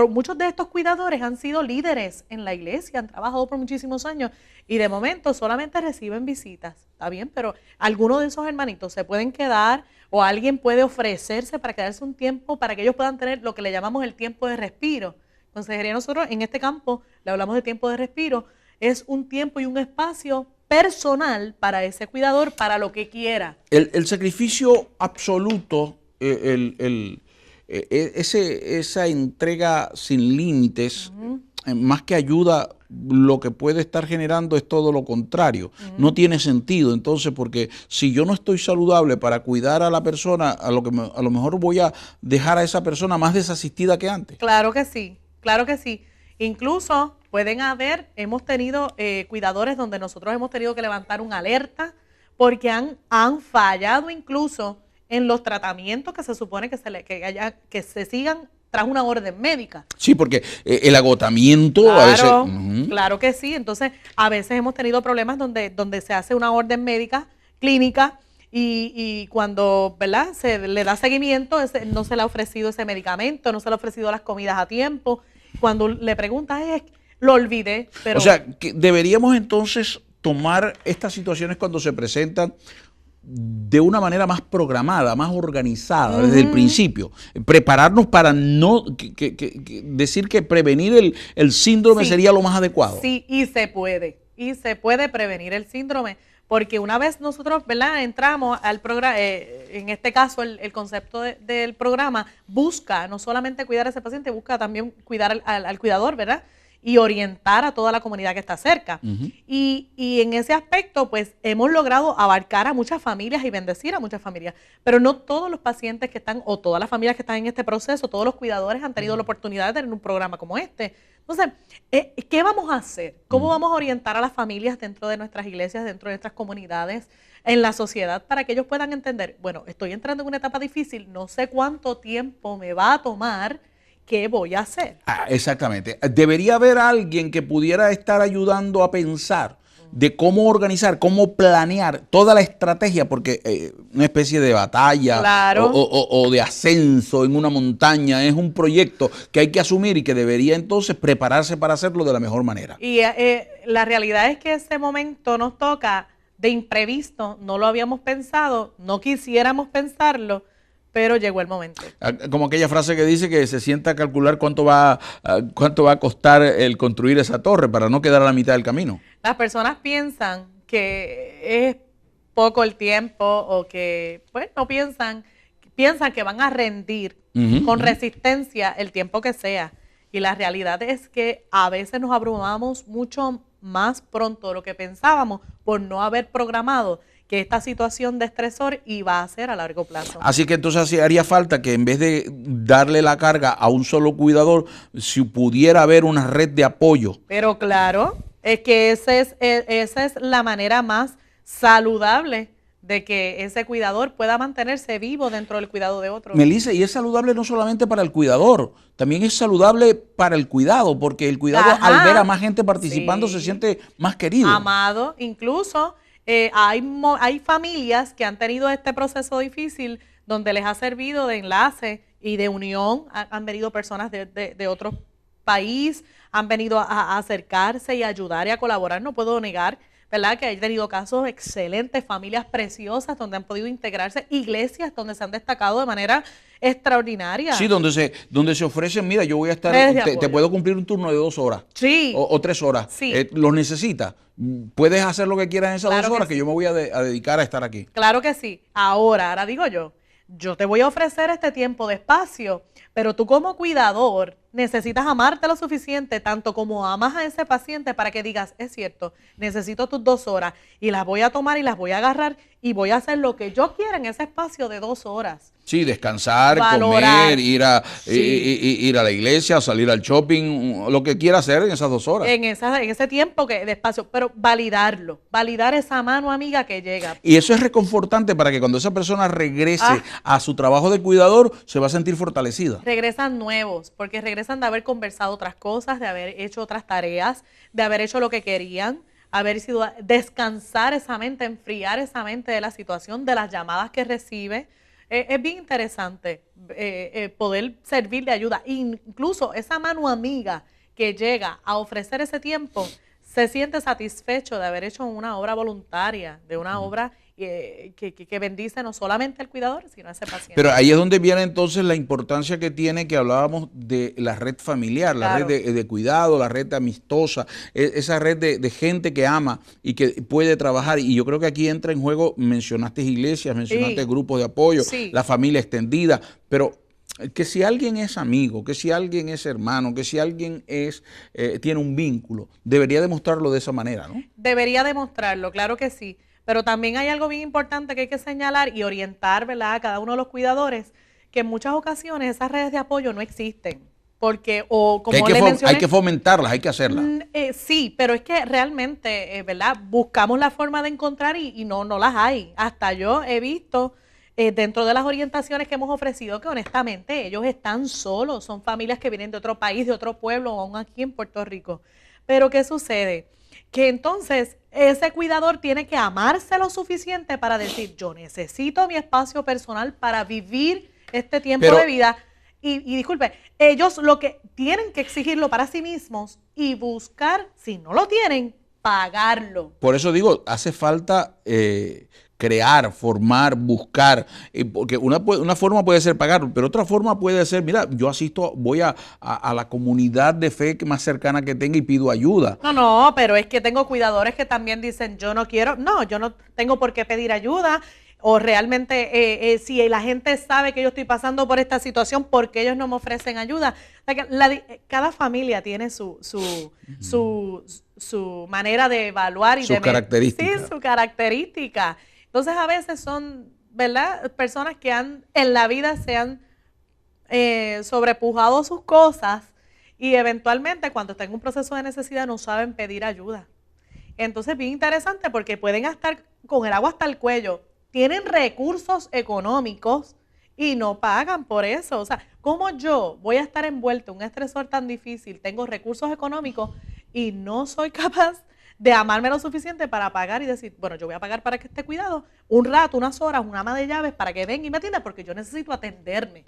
Muchos de estos cuidadores han sido líderes en la iglesia, han trabajado por muchísimos años y de momento solamente reciben visitas. Está bien, pero algunos de esos hermanitos se pueden quedar o alguien puede ofrecerse para quedarse un tiempo para que ellos puedan tener lo que le llamamos el tiempo de respiro. Consejería, nosotros en este campo le hablamos de tiempo de respiro. Es un tiempo y un espacio personal para ese cuidador, para lo que quiera. El sacrificio absoluto, esa entrega sin límites, más que ayuda, lo que puede estar generando es todo lo contrario. No tiene sentido, entonces, porque si yo no estoy saludable para cuidar a la persona, a lo mejor voy a dejar a esa persona más desasistida que antes. Claro que sí, claro que sí. Incluso hemos tenido cuidadores donde nosotros hemos tenido que levantar una alerta porque han fallado incluso en los tratamientos que se supone que se sigan tras una orden médica. Sí, porque el agotamiento claro, a veces... Claro que sí. Entonces, a veces hemos tenido problemas donde se hace una orden médica, clínica, y cuando, ¿verdad?, se le da seguimiento, no se le ha ofrecido ese medicamento, no se le ha ofrecido las comidas a tiempo. Cuando le preguntas, lo olvidé. Pero... O sea, que deberíamos entonces tomar estas situaciones cuando se presentan de una manera más programada, más organizada desde el principio. Prepararnos para no decir que prevenir el síndrome sería lo más adecuado. Sí, y se puede prevenir el síndrome, porque una vez nosotros, ¿verdad?, entramos al programa, en este caso el concepto del programa busca no solamente cuidar a ese paciente, busca también cuidar al cuidador, ¿verdad?, y orientar a toda la comunidad que está cerca. Y en ese aspecto, pues, hemos logrado abarcar a muchas familias y bendecir a muchas familias. Pero no todos los pacientes que están, o todas las familias que están en este proceso, todos los cuidadores han tenido la oportunidad de tener un programa como este. Entonces, ¿qué vamos a hacer? ¿Cómo vamos a orientar a las familias dentro de nuestras iglesias, dentro de nuestras comunidades, en la sociedad, para que ellos puedan entender, bueno, estoy entrando en una etapa difícil, no sé cuánto tiempo me va a tomar, ¿qué voy a hacer? Exactamente. Debería haber alguien que pudiera estar ayudando a pensar de cómo organizar, cómo planear toda la estrategia, porque una especie de batalla claro. o de ascenso en una montaña es un proyecto que hay que asumir y que debería entonces prepararse para hacerlo de la mejor manera. Y la realidad es que ese momento nos toca de imprevisto, no lo habíamos pensado, no quisiéramos pensarlo, pero llegó el momento. Como aquella frase que dice que se sienta a calcular cuánto va a costar el construir esa torre para no quedar a la mitad del camino. Las personas piensan que es poco el tiempo o que, pues, no piensan que van a rendir con resistencia el tiempo que sea. Y la realidad es que a veces nos abrumamos mucho más pronto de lo que pensábamos por no haber programado que esta situación de estresor iba a ser a largo plazo. Así que entonces haría falta que en vez de darle la carga a un solo cuidador, si pudiera haber una red de apoyo. Pero claro, es que esa es la manera más saludable de que ese cuidador pueda mantenerse vivo dentro del cuidado de otros. Melissa, y es saludable no solamente para el cuidador, también es saludable para el cuidado, porque el cuidado al ver a más gente participando se siente más querido. Amado, incluso hay familias que han tenido este proceso difícil donde les ha servido de enlace y de unión, han venido personas de otro país, han venido a acercarse y a ayudar y a colaborar, no puedo negar, ¿verdad?, que he tenido casos excelentes, familias preciosas donde han podido integrarse, iglesias donde se han destacado de manera extraordinaria. Sí, donde se ofrecen, mira, yo voy a estar, te puedo cumplir un turno de 2 horas. Sí. O 3 horas. Sí. ¿Los necesitas? Puedes hacer lo que quieras en esas claro 2 horas que yo me voy a dedicar a estar aquí. Claro que sí. Ahora digo yo te voy a ofrecer este tiempo de espacio, pero tú como cuidador necesitas amarte lo suficiente, tanto como amas a ese paciente, para que digas, es cierto, necesito tus 2 horas y las voy a tomar y las voy a agarrar y voy a hacer lo que yo quiera en ese espacio de 2 horas. Sí, descansar, Valorar. comer, ir a la iglesia, salir al shopping, lo que quiera hacer en esas 2 horas. En ese tiempo de espacio, pero validarlo, validar esa mano amiga que llega. Y eso es reconfortante para que cuando esa persona regrese a su trabajo de cuidador, se va a sentir fortalecida. Regresan nuevos, porque regresan de haber conversado otras cosas, de haber hecho otras tareas, de haber hecho lo que querían, haber sido descansar esa mente, enfriar esa mente de la situación, de las llamadas que recibe. Es bien interesante poder servir de ayuda. Incluso esa mano amiga que llega a ofrecer ese tiempo se siente satisfecho de haber hecho una obra voluntaria, de una obra que bendice no solamente al cuidador, sino a ese paciente. Pero ahí es donde viene entonces la importancia que tiene, que hablábamos de la red familiar, la red de cuidado, la red amistosa, esa red de gente que ama y que puede trabajar. Y yo creo que aquí entra en juego, mencionaste iglesias, mencionaste grupos de apoyo, la familia extendida, pero que si alguien es amigo, que si alguien es hermano, que si alguien tiene un vínculo, debería demostrarlo de esa manera, ¿no? Debería demostrarlo, claro que sí. Pero también hay algo bien importante que hay que señalar y orientar, ¿verdad?, a cada uno de los cuidadores, que en muchas ocasiones esas redes de apoyo no existen. Porque, o como les mencioné, hay que fomentarlas, hay que hacerlas. Sí, pero es que realmente, ¿verdad?, buscamos la forma de encontrar y no las hay. Hasta yo he visto dentro de las orientaciones que hemos ofrecido que honestamente ellos están solos, son familias que vienen de otro país, de otro pueblo, aún aquí en Puerto Rico. Pero ¿qué sucede? Que entonces ese cuidador tiene que amarse lo suficiente para decir, yo necesito mi espacio personal para vivir este tiempo de vida. Y disculpe, ellos lo que tienen que exigirlo para sí mismos y buscar, si no lo tienen, pagarlo. Por eso digo, hace falta crear, formar, buscar, porque una forma puede ser pagar, pero otra forma puede ser, mira, yo asisto, voy a la comunidad de fe más cercana que tenga y pido ayuda. No, pero es que tengo cuidadores que también dicen, yo no tengo por qué pedir ayuda, o realmente si la gente sabe que yo estoy pasando por esta situación, ¿por qué ellos no me ofrecen ayuda? O sea, que cada familia tiene su manera de evaluar y sus características. Sí, su característica. Entonces a veces son, ¿verdad?, personas que en la vida se han sobrepujado sus cosas y eventualmente cuando están en un proceso de necesidad no saben pedir ayuda. Entonces bien interesante porque pueden estar con el agua hasta el cuello, tienen recursos económicos y no pagan por eso. O sea, ¿cómo yo voy a estar envuelto en un estresor tan difícil, tengo recursos económicos y no soy capaz de amarme lo suficiente para pagar y decir, bueno, yo voy a pagar para que esté cuidado un rato, unas horas, una ama de llaves para que venga y me atienda porque yo necesito atenderme?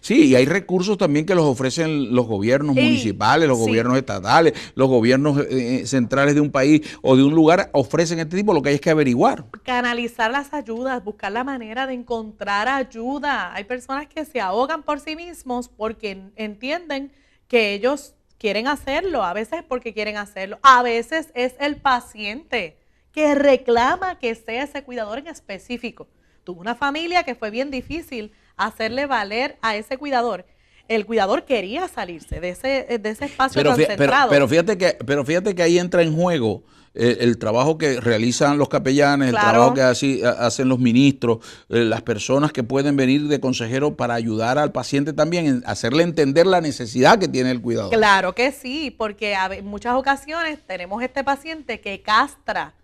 Sí, y hay recursos también que los ofrecen los gobiernos municipales, los gobiernos estatales, los gobiernos centrales de un país o de un lugar ofrecen este tipo, lo que hay es que averiguar. Canalizar las ayudas, buscar la manera de encontrar ayuda. Hay personas que se ahogan por sí mismos porque entienden que ellos quieren hacerlo, a veces porque quieren hacerlo, a veces es el paciente que reclama que sea ese cuidador en específico. Tuvo una familia que fue bien difícil hacerle valer a ese cuidador. El cuidador quería salirse de ese espacio tan centrado. Pero fíjate que ahí entra en juego el trabajo que realizan los capellanes, el trabajo que hacen los ministros, las personas que pueden venir de consejero para ayudar al paciente también, en hacerle entender la necesidad que tiene el cuidador. Claro que sí, porque en muchas ocasiones tenemos este paciente que castra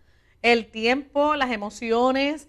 el tiempo, las emociones,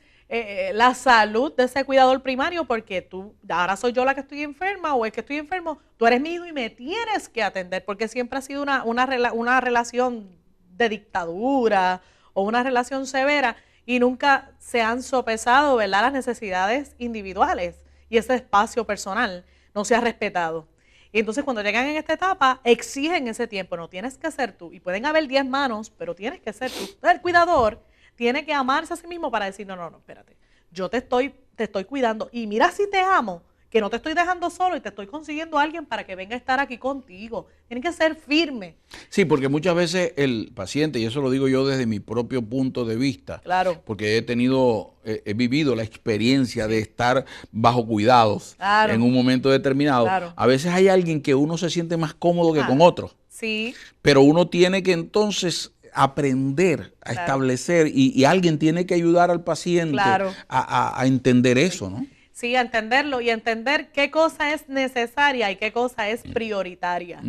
la salud de ese cuidador primario, porque ahora soy yo la que estoy enferma o el que estoy enfermo, tú eres mi hijo y me tienes que atender, porque siempre ha sido una relación de dictadura o una relación severa y nunca se han sopesado, ¿verdad?, las necesidades individuales y ese espacio personal no se ha respetado. Y entonces cuando llegan en esta etapa exigen ese tiempo, no tienes que ser tú, y pueden haber 10 manos, pero tienes que ser tú. Entonces, el cuidador tiene que amarse a sí mismo para decir, no, espérate, yo te estoy cuidando y mira si te amo, que no te estoy dejando solo y te estoy consiguiendo a alguien para que venga a estar aquí contigo. Tienes que ser firme. Sí, porque muchas veces el paciente, y eso lo digo yo desde mi propio punto de vista, Claro. porque he vivido la experiencia de estar bajo cuidados Claro. en un momento determinado. Claro. A veces hay alguien que uno se siente más cómodo que con otro. Sí. Pero uno tiene que entonces aprender a establecer y alguien tiene que ayudar al paciente a entender eso, ¿no? Sí, a entenderlo y a entender qué cosa es necesaria y qué cosa es prioritaria.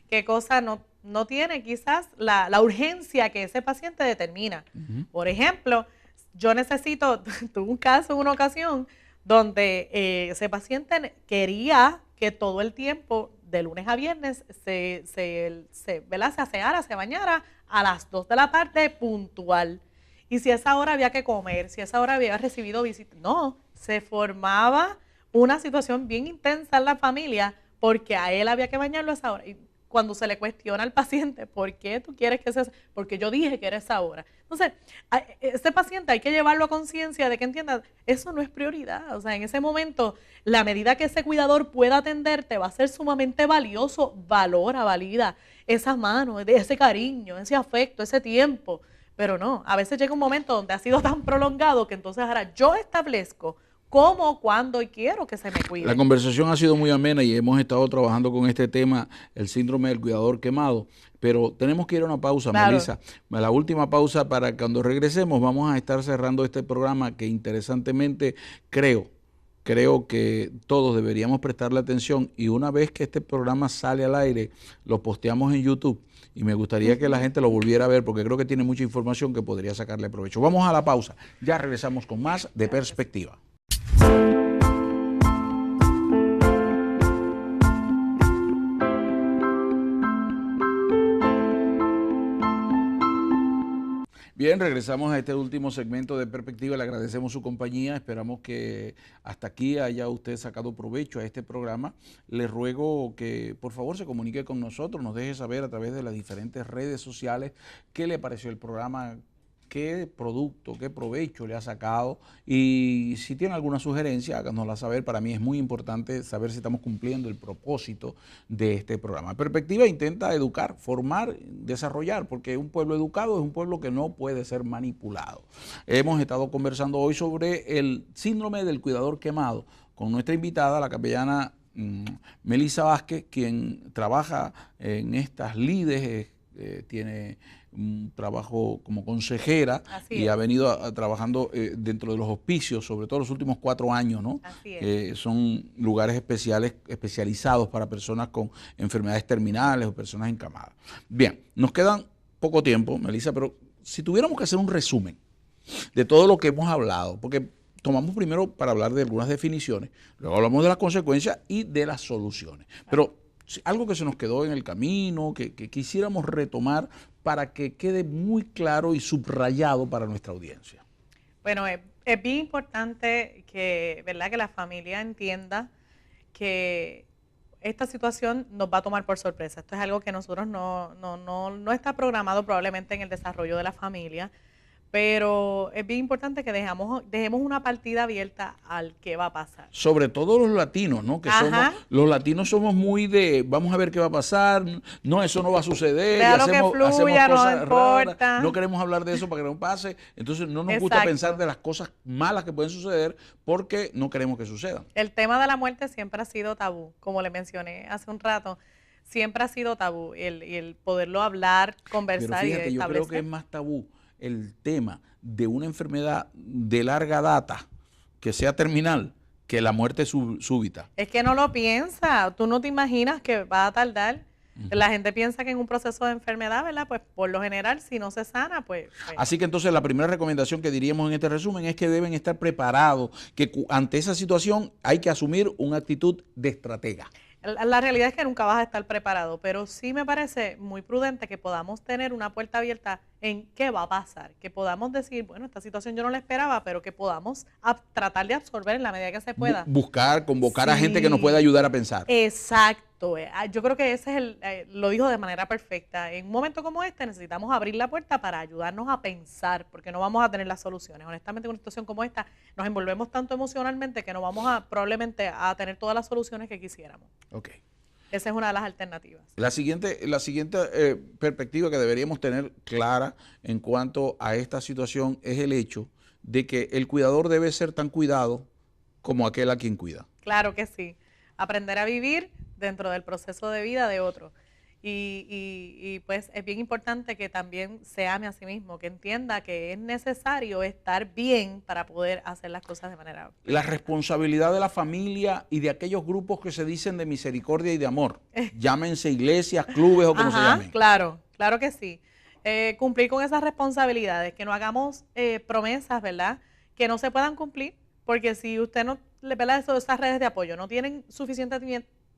Qué cosa no tiene quizás la urgencia que ese paciente determina. Por ejemplo, yo tuve un caso en una ocasión donde ese paciente quería que todo el tiempo, de lunes a viernes, ¿verdad?, se aseara, se bañara a las 2 de la tarde puntual. Y si a esa hora había que comer, si a esa hora había recibido visitas, no, se formaba una situación bien intensa en la familia porque a él había que bañarlo a esa hora. Y cuando se le cuestiona al paciente, ¿por qué tú quieres que sea? Porque yo dije que era esa hora. Entonces, ese paciente hay que llevarlo a conciencia de que entienda, eso no es prioridad. O sea, en ese momento, la medida que ese cuidador pueda atenderte va a ser sumamente valioso. Valora, valida esas manos, ese cariño, ese afecto, ese tiempo. Pero no, a veces llega un momento donde ha sido tan prolongado que entonces ahora yo establezco cómo, cuándo y quiero que se me cuide. La conversación ha sido muy amena y hemos estado trabajando con este tema, el síndrome del cuidador quemado, pero tenemos que ir a una pausa, Melissa. La última pausa para que cuando regresemos vamos a estar cerrando este programa que interesantemente creo que todos deberíamos prestarle atención y una vez que este programa sale al aire, lo posteamos en YouTube y me gustaría que la gente lo volviera a ver porque creo que tiene mucha información que podría sacarle provecho. Vamos a la pausa, ya regresamos con más de Perspectiva. Bien, regresamos a este último segmento de Perspectiva. Le agradecemos su compañía. Esperamos que hasta aquí haya usted sacado provecho a este programa. Le ruego que por favor se comunique con nosotros, nos deje saber a través de las diferentes redes sociales qué le pareció el programa, qué producto, qué provecho le ha sacado y si tiene alguna sugerencia, háganosla saber. Para mí es muy importante saber si estamos cumpliendo el propósito de este programa. Perspectiva intenta educar, formar, desarrollar, porque un pueblo educado es un pueblo que no puede ser manipulado. Hemos estado conversando hoy sobre el síndrome del cuidador quemado con nuestra invitada, la capellana Melissa Vázquez, quien trabaja en estas lides, tiene un trabajo como consejera y ha venido trabajando dentro de los hospicios, sobre todo los últimos 4 años, ¿no? Son lugares especializados para personas con enfermedades terminales o personas encamadas. Bien, nos quedan poco tiempo, Melissa, pero si tuviéramos que hacer un resumen de todo lo que hemos hablado, porque tomamos primero para hablar de algunas definiciones, luego hablamos de las consecuencias y de las soluciones, pero algo que se nos quedó en el camino, que quisiéramos retomar para que quede muy claro y subrayado para nuestra audiencia. Bueno, es bien importante que, ¿verdad?, que la familia entienda que esta situación nos va a tomar por sorpresa. Esto es algo que nosotros no está programado probablemente en el desarrollo de la familia, pero es bien importante que dejemos una partida abierta al que va a pasar. Sobre todo los latinos, ¿no? Que los latinos somos muy de, vamos a ver qué va a pasar, no, eso no va a suceder, hacemos cosas raras, no queremos hablar de eso para que no pase, entonces no nos gusta pensar de las cosas malas que pueden suceder porque no queremos que sucedan. El tema de la muerte siempre ha sido tabú, como le mencioné hace un rato, siempre ha sido tabú, el poderlo hablar, conversar. Pero fíjate, yo creo que es más tabú el tema de una enfermedad de larga data que sea terminal que la muerte súbita. Es que no lo piensa, tú no te imaginas que va a tardar. La gente piensa que en un proceso de enfermedad, ¿verdad? Pues por lo general, si no se sana, pues... Así que entonces la primera recomendación que diríamos en este resumen es que deben estar preparados, que ante esa situación hay que asumir una actitud de estratega. La realidad es que nunca vas a estar preparado, pero sí me parece muy prudente que podamos tener una puerta abierta en qué va a pasar, que podamos decir, bueno, esta situación yo no la esperaba, pero que podamos tratar de absorber en la medida que se pueda. Convocar a gente que nos pueda ayudar a pensar. Exacto. momento, yo creo que ese es lo dijo de manera perfecta. En un momento como este necesitamos abrir la puerta para ayudarnos a pensar, porque no vamos a tener las soluciones. Honestamente, en una situación como esta, nos envolvemos tanto emocionalmente que no vamos probablemente a tener todas las soluciones que quisiéramos. Ok. Esa es una de las alternativas. La siguiente perspectiva que deberíamos tener clara en cuanto a esta situación es el hecho de que el cuidador debe ser tan cuidado como aquel a quien cuida. Claro que sí. Aprender a vivir dentro del proceso de vida de otro. Y pues es bien importante que también se ame a sí mismo, que entienda que es necesario estar bien para poder hacer las cosas de manera... La responsabilidad de la familia y de aquellos grupos que se dicen de misericordia y de amor, llámense iglesias, clubes o como se llamen. Claro, claro que sí. Cumplir con esas responsabilidades, que no hagamos promesas, ¿verdad?, que no se puedan cumplir, porque si usted no le pela esas redes de apoyo, no tienen suficiente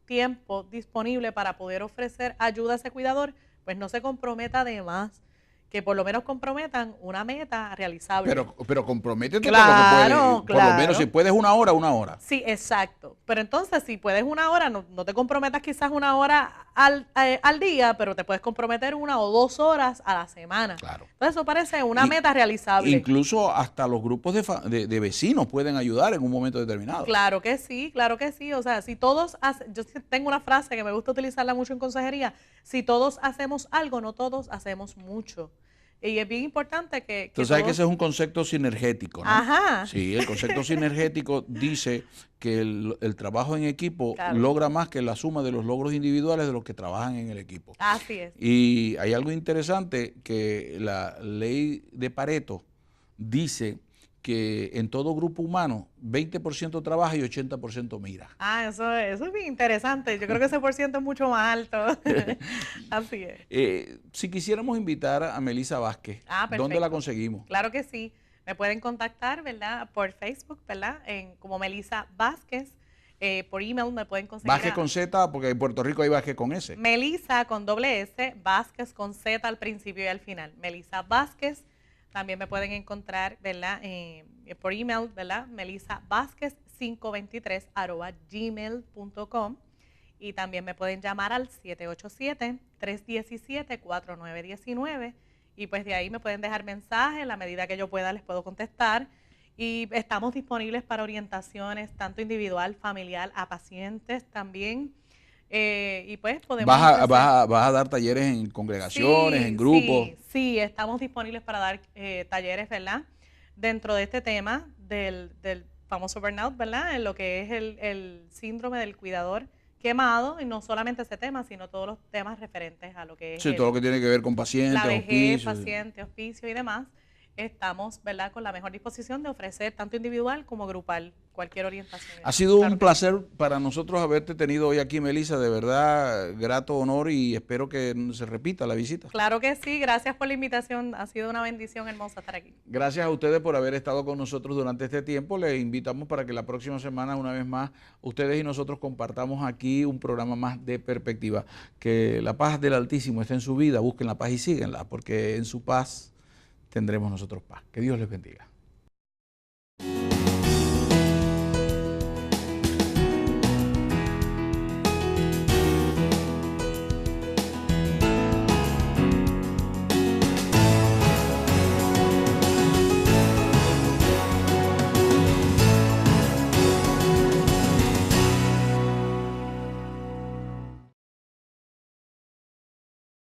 tiempo disponible para poder ofrecer ayuda a ese cuidador, pues no se comprometa de más, que por lo menos comprometan una meta realizable. Pero comprométete claro, por lo menos si puedes una hora. Sí, exacto. Pero entonces si puedes una hora, no te comprometas quizás una hora al día, pero te puedes comprometer 1 o 2 horas a la semana. Claro. Entonces eso parece una meta realizable. Incluso hasta los grupos de vecinos pueden ayudar en un momento determinado. Claro que sí, claro que sí. O sea, si todos yo tengo una frase que me gusta utilizarla mucho en consejería: si todos hacemos algo, no todos hacemos mucho. Y es bien importante que Tú sabes que ese es un concepto sinergético, ¿no? Ajá. Sí, el concepto sinergético dice que el trabajo en equipo logra más que la suma de los logros individuales de los que trabajan en el equipo. Así es. Y hay algo interesante que la ley de Pareto dice que en todo grupo humano 20% trabaja y 80% mira. Eso es bien interesante. Yo creo que ese % es mucho más alto. Así es. Si quisiéramos invitar a Melissa Vázquez, ¿dónde la conseguimos? Claro que sí. Me pueden contactar, ¿verdad?, por Facebook, ¿verdad?, como Melissa Vázquez. Por email me pueden conseguir. Vázquez con Z, porque en Puerto Rico hay Vázquez con S. Melissa con doble S, Vázquez con Z al principio y al final. Melissa Vázquez. También me pueden encontrar, ¿verdad?, por email, ¿verdad?, melisavázquez523@gmail.com. Y también me pueden llamar al 787-317-4919. Y pues de ahí me pueden dejar mensajes, en la medida que yo pueda les puedo contestar. Y estamos disponibles para orientaciones, tanto individual, familiar, a pacientes también. Y pues podemos... ¿Vas a dar talleres en congregaciones, en grupos? Sí, estamos disponibles para dar talleres, ¿verdad?, dentro de este tema del famoso burnout, ¿verdad?, en lo que es el síndrome del cuidador quemado, y no solamente ese tema, sino todos los temas referentes a lo que es todo lo que tiene que ver con pacientes, la vejez, hospicios. pacientes, hospicio y demás. Estamos, ¿verdad?, con la mejor disposición de ofrecer tanto individual como grupal cualquier orientación. Ha sido un placer para nosotros haberte tenido hoy aquí, Melissa, de verdad, grato honor, y espero que se repita la visita. Claro que sí, gracias por la invitación, ha sido una bendición hermosa estar aquí. Gracias a ustedes por haber estado con nosotros durante este tiempo. Les invitamos para que la próxima semana, una vez más, ustedes y nosotros compartamos aquí un programa más de Perspectiva. Que la paz del Altísimo esté en su vida, busquen la paz y síguenla, porque en su paz tendremos nosotros paz. Que Dios les bendiga.